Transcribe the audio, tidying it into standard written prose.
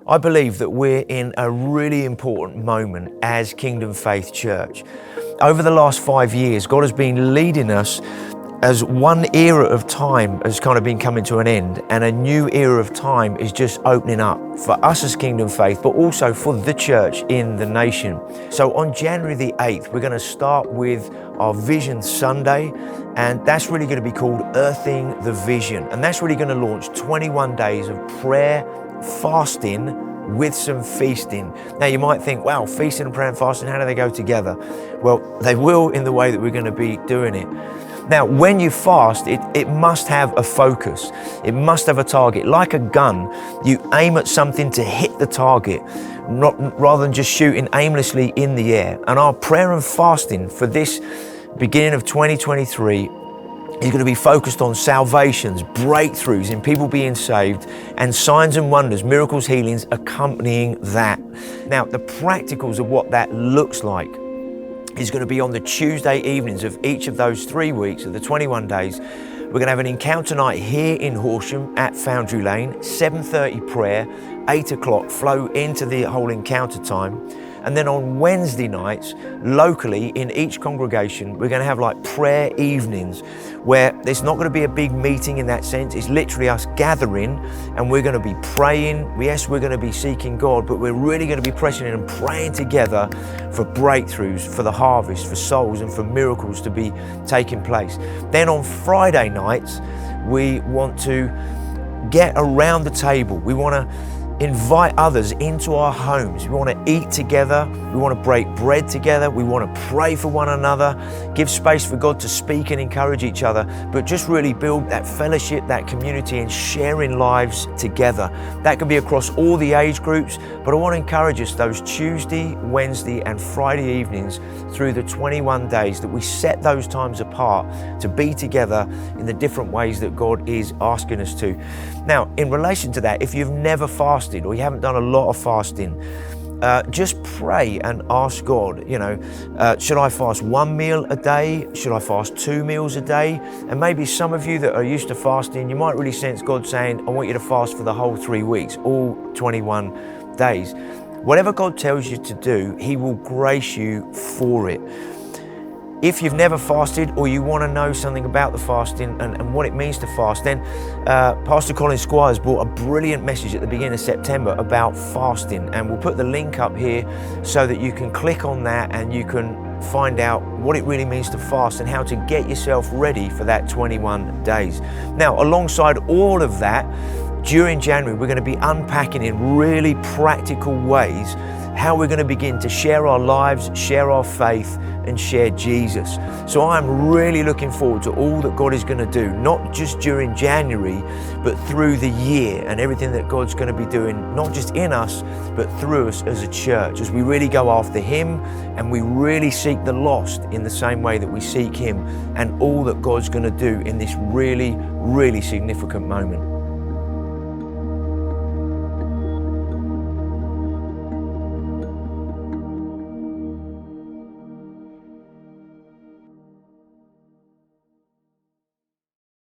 I believe that we're in a really important moment as Kingdom Faith Church. Over the last 5 years, God has been leading us as one era of time has kind of been coming to an end, and a new era of time is just opening up for us as Kingdom Faith, but also for the church in the nation. So on January the 8th, we're going to start with our Vision Sunday, and that's really going to be called Earthing the Vision. And that's really going to launch 21 days of prayer, fasting, with some feasting. Now you might think, wow, feasting and prayer and fasting, how do they go together? Well, they will in the way that we're going to be doing it. Now, when you fast, it must have a focus. It must have a target. Like a gun, you aim at something to hit the target, rather than just shooting aimlessly in the air. And our prayer and fasting for this beginning of 2023 is going to be focused on salvations, breakthroughs in people being saved, and signs and wonders, miracles, healings accompanying that. Now, the practicals of what that looks like is going to be on the Tuesday evenings of each of those 3 weeks of the 21 days. We're going to have an encounter night here in Horsham at Foundry Lane, 7:30 prayer, 8 o'clock flow into the whole encounter time. And then on Wednesday nights, locally in each congregation, we're going to have like prayer evenings where there's not going to be a big meeting in that sense. It's literally us gathering and we're going to be praying. Yes, we're going to be seeking God, but we're really going to be pressing in and praying together for breakthroughs, for the harvest, for souls and for miracles to be taking place. Then on Friday nights, we want to get around the table. We want to invite others into our homes. We want to eat together. We want to break bread together. We want to pray for one another, give space for God to speak and encourage each other, but just really build that fellowship, that community, and sharing lives together. That can be across all the age groups, but I want to encourage us those Tuesday, Wednesday, and Friday evenings through the 21 days that we set those times apart to be together in the different ways that God is asking us to. Now, in relation to that, if you've never fasted or you haven't done a lot of fasting, just pray and ask God, should I fast 1 meal a day? Should I fast 2 meals a day? And maybe some of you that are used to fasting, you might really sense God saying, I want you to fast for the whole 3 weeks, all 21 days. Whatever God tells you to do, He will grace you for it. If you've never fasted or you want to know something about the fasting and what it means to fast, then Pastor Colin Squires brought a brilliant message at the beginning of September about fasting, and we'll put the link up here so that you can click on that and you can find out what it really means to fast and how to get yourself ready for that 21 days. Now, alongside all of that, during January, we're going to be unpacking in really practical ways how we're going to begin to share our lives, share our faith, and share Jesus. So I'm really looking forward to all that God is going to do, not just during January, but through the year, and everything that God's going to be doing, not just in us, but through us as a church, as we really go after Him and we really seek the lost in the same way that we seek Him, and all that God's going to do in this really, really significant moment.